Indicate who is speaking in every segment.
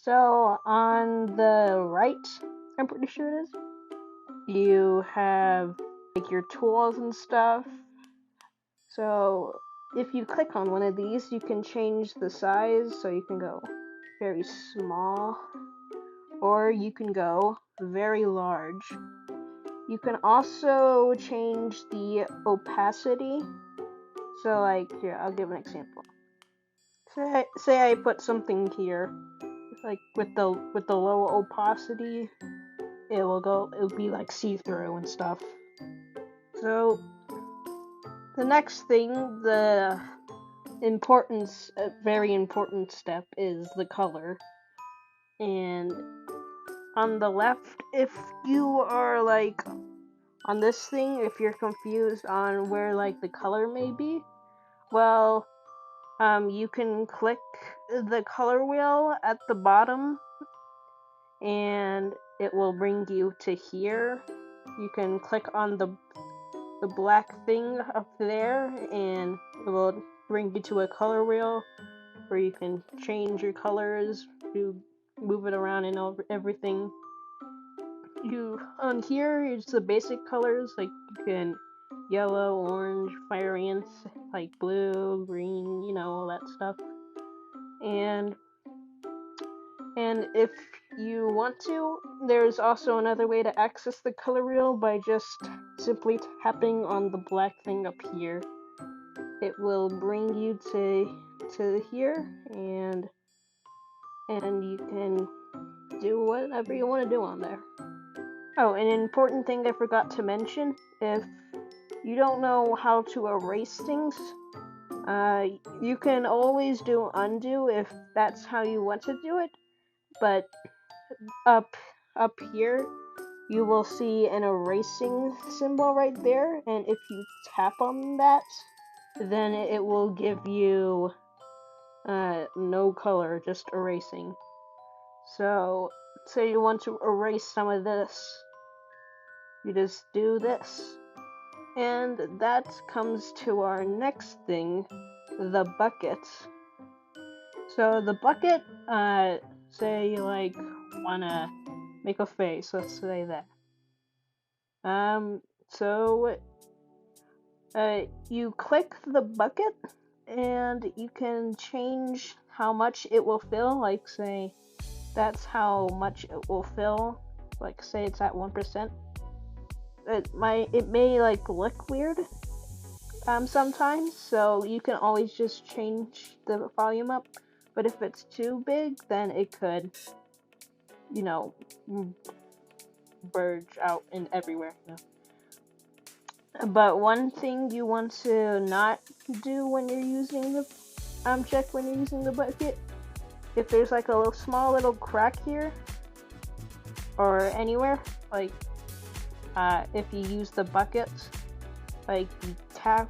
Speaker 1: So on the right, I'm pretty sure it is, you have like your tools and stuff. So if you click on one of these, you can change the size, so you can go very small, or you can go very large. You can also change the opacity. So like here, I'll give an example. Say I put something here, like with the low opacity, it'll be like see-through and stuff. So the next thing, the very important step is the color. And on the left, if you are like on this thing, if you're confused on where like the color may be, well, you can click the color wheel at the bottom and it will bring you to here. You can click on the black thing up there and it will bring you to a color wheel where you can change your colors, you move it around and everything. On here it's the basic colors, like you can yellow, orange, fiery, and like blue, green, all that stuff. And if you want to, there's also another way to access the color wheel by just simply tapping on the black thing up here. It will bring you to here, and you can do whatever you want to do on there. Oh, an important thing I forgot to mention, if you don't know how to erase things, you can always do undo if that's how you want to do it, but up here you will see an erasing symbol right there, and if you tap on that, then it will give you no color, just erasing. So say you want to erase some of this, you just do this. And that comes to our next thing, the bucket. So the bucket, say you like wanna make a face, let's say that. So you click the bucket and you can change how much it will fill, like say that's how much it will fill, like say it's at 1%. It may like look weird sometimes, so you can always just change the volume up, but if it's too big, then it could burge out in everywhere. But one thing you want to not do when you're using the check when you're using the bucket, if there's like a small little crack here or anywhere, like if you use the bucket, like you tap,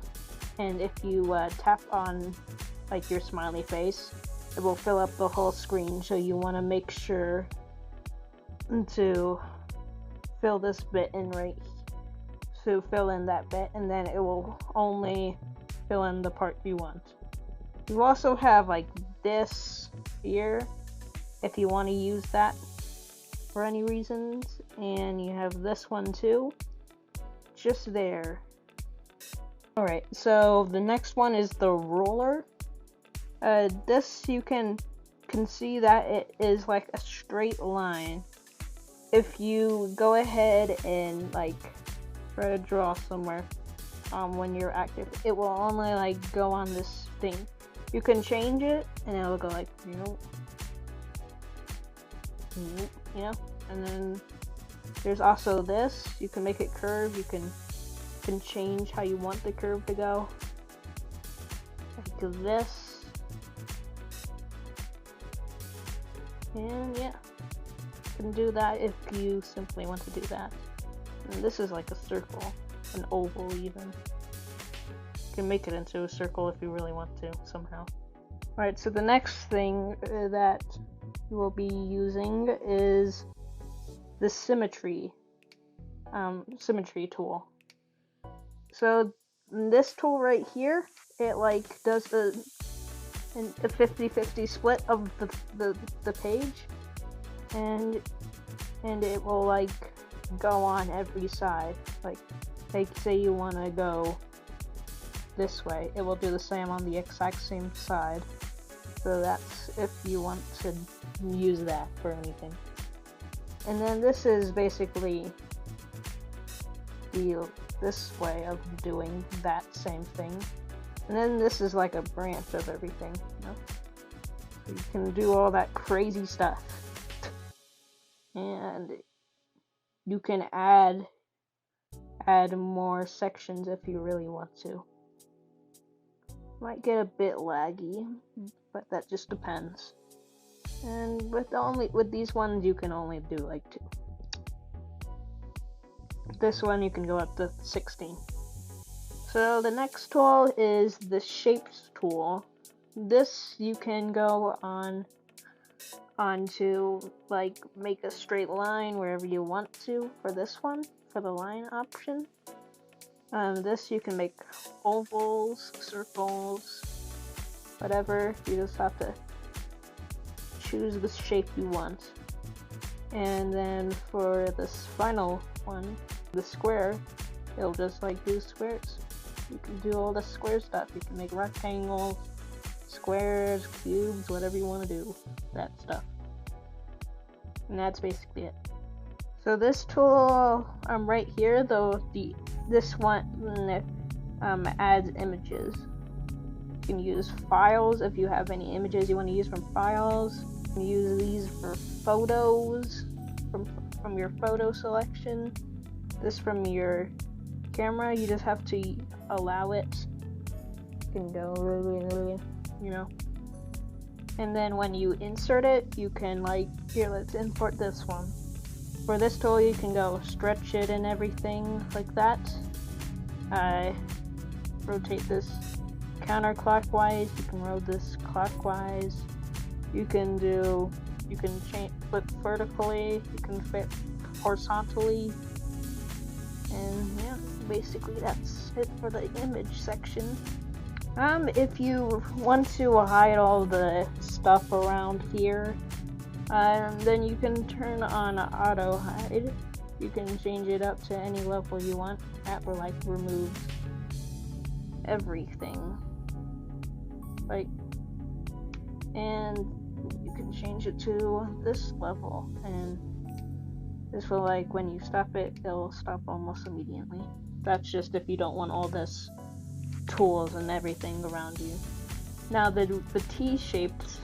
Speaker 1: and if you tap on like your smiley face, it will fill up the whole screen. So you want to make sure to fill this bit in right, to fill in that bit, and then it will only fill in the part you want. You also have like this here if you want to use that for any reasons, and you have this one too, just there. Alright, so the next one is the ruler. This you can see that it is like a straight line. If you go ahead and like try to draw somewhere when you're active, it will only like go on this thing. You can change it and it will go like and then there's also this. You can make it curve. You can change how you want the curve to go, like this, and yeah, you can do that if you simply want to do that. And this is like a circle, an oval even. You can make it into a circle if you really want to somehow. Alright, so the next thing that you will be using is the symmetry tool. So this tool right here, it like does a 50-50 split of the page. and it will like go on every side. Like say you want to go this way, it will do the same on the exact same side. So that's if you want to use that for anything. And then this is basically this way of doing that same thing. And then this is like a branch of everything, you know? So you can do all that crazy stuff. And you can add more sections if you really want to. Might get a bit laggy, but that just depends. And with these ones you can only do like 2. This one you can go up to 16. So the next tool is the shapes tool. This you can go on to like make a straight line wherever you want to for this one, for the line option. This you can make ovals, circles, whatever. You just have to choose the shape you want. And then for this final one, the square, it'll just like do squares. You can do all the square stuff. You can make rectangles, squares, cubes, whatever you want to do. That stuff. And that's basically it. So this tool right here, though, this one adds images. You can use files if you have any images you want to use from files. You can use these for photos from your photo selection. This from your camera, you just have to allow it. You can go, you know. And then when you insert it, you can like, here, let's import this one. For this tool, you can go stretch it and everything like that. Rotate this counterclockwise. You can rotate this clockwise. You can flip vertically. You can flip horizontally. And yeah, basically that's it for the image section. If you want to hide all the stuff around here, then you can turn on auto hide. You can change it up to any level you want. That will like remove everything. And you can change it to this level, and this will like when you stop it, it'll stop almost immediately. That's just if you don't want all this tools and everything around you. Now the T-shaped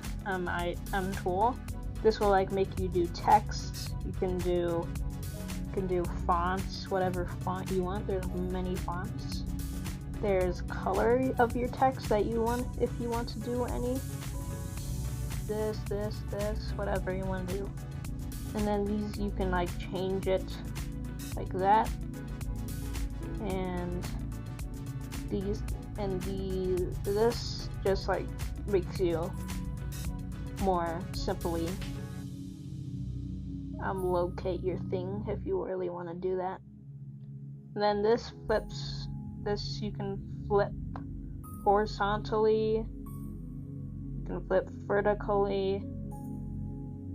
Speaker 1: tool, this will like make you do text. You can do fonts, whatever font you want. There's many fonts. There's color of your text that you want, if you want to do any. This, whatever you want to do. And then these you can like change it like that. And this just like makes you more simply locate your thing if you really want to do that. And then this you can flip horizontally, you can flip vertically,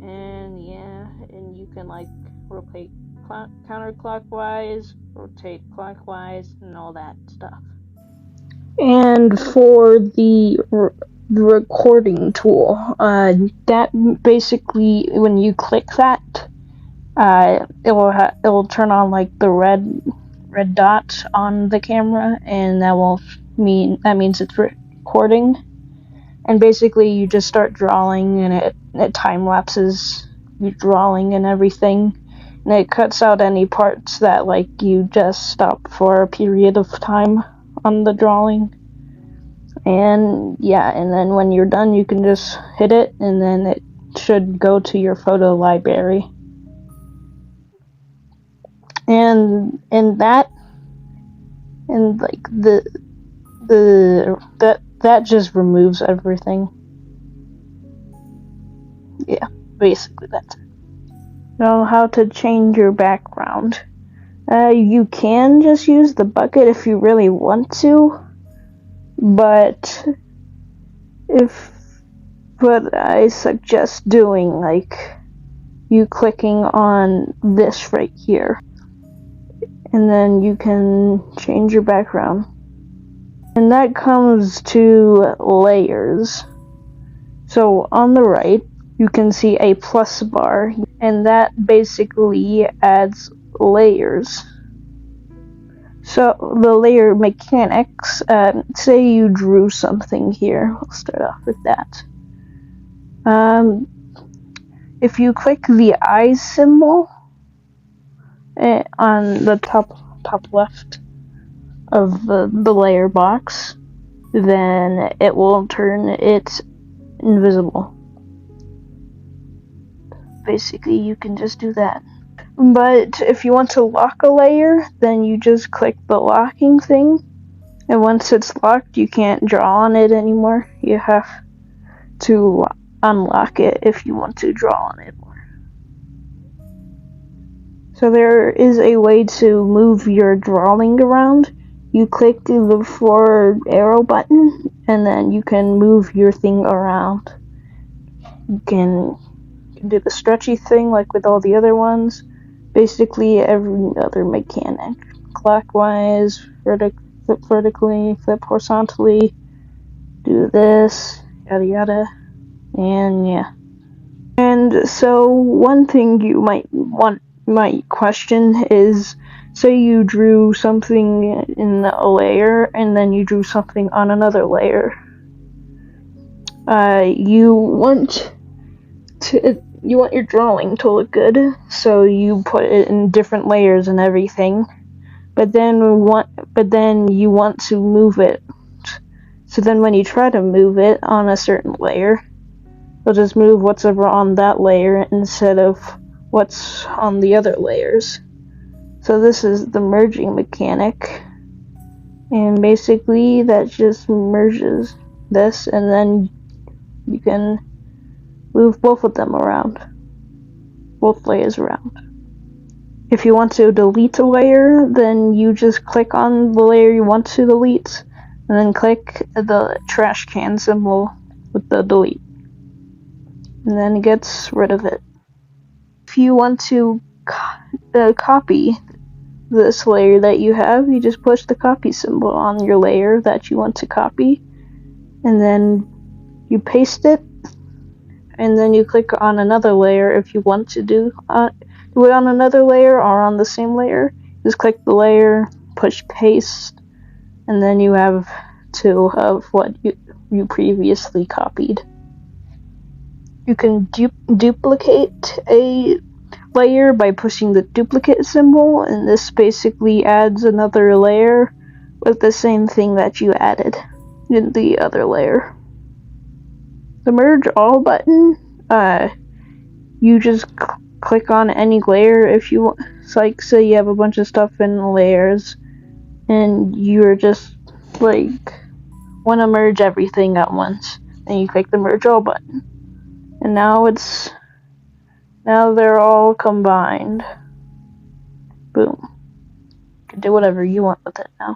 Speaker 1: and yeah, and you can like rotate counterclockwise, rotate clockwise, and all that stuff. And for the recording tool, that basically, when you click that, it will turn on like the red dot on the camera, and that means it's recording. And basically, you just start drawing, and it time lapses you drawing and everything, and it cuts out any parts that like you just stop for a period of time on the drawing. And yeah, and then when you're done, you can just hit it, and then it should go to your photo library. And that just removes everything. Yeah, basically that's it. Know how to change your background. You can just use the bucket if you really want to, but I suggest doing like you clicking on this right here. And then you can change your background. And that comes to layers. So on the right, you can see a plus bar, and that basically adds layers. So the layer mechanics, say you drew something here. I'll start off with that. If you click the eye symbol on the top left of the layer box, then it will turn it invisible. Basically, you can just do that. But if you want to lock a layer, then you just click the locking thing, and once it's locked, you can't draw on it anymore. You have to unlock it if you want to draw on it more. So there is a way to move your drawing around. You click the forward arrow button, and then you can move your thing around. You can do the stretchy thing like with all the other ones. Basically every other mechanic. Clockwise, flip vertically, flip horizontally, do this, yada yada, and yeah. And so one thing you might question is, say you drew something in a layer and then you drew something on another layer. You want your drawing to look good, so you put it in different layers and everything. But then you want to move it. So then when you try to move it on a certain layer, you'll just move what's ever on that layer instead of what's on the other layers. So this is the merging mechanic. And basically that just merges this, and then you can move both of them around. Both layers around. If you want to delete a layer, then you just click on the layer you want to delete, and then click the trash can symbol with the delete. And then it gets rid of it. If you want to copy this layer that you have, you just push the copy symbol on your layer that you want to copy, and then you paste it, and then you click on another layer if you want to do it on another layer or on the same layer. Just click the layer, push paste, and then you have two of what you previously copied. You can duplicate a layer by pushing the duplicate symbol, and this basically adds another layer with the same thing that you added in the other layer. The merge all button, you just click on any layer if you want. It's like, say you have a bunch of stuff in layers and you're just like want to merge everything at once, and you click the merge all button, and now they're all combined. Boom. You can do whatever you want with it now.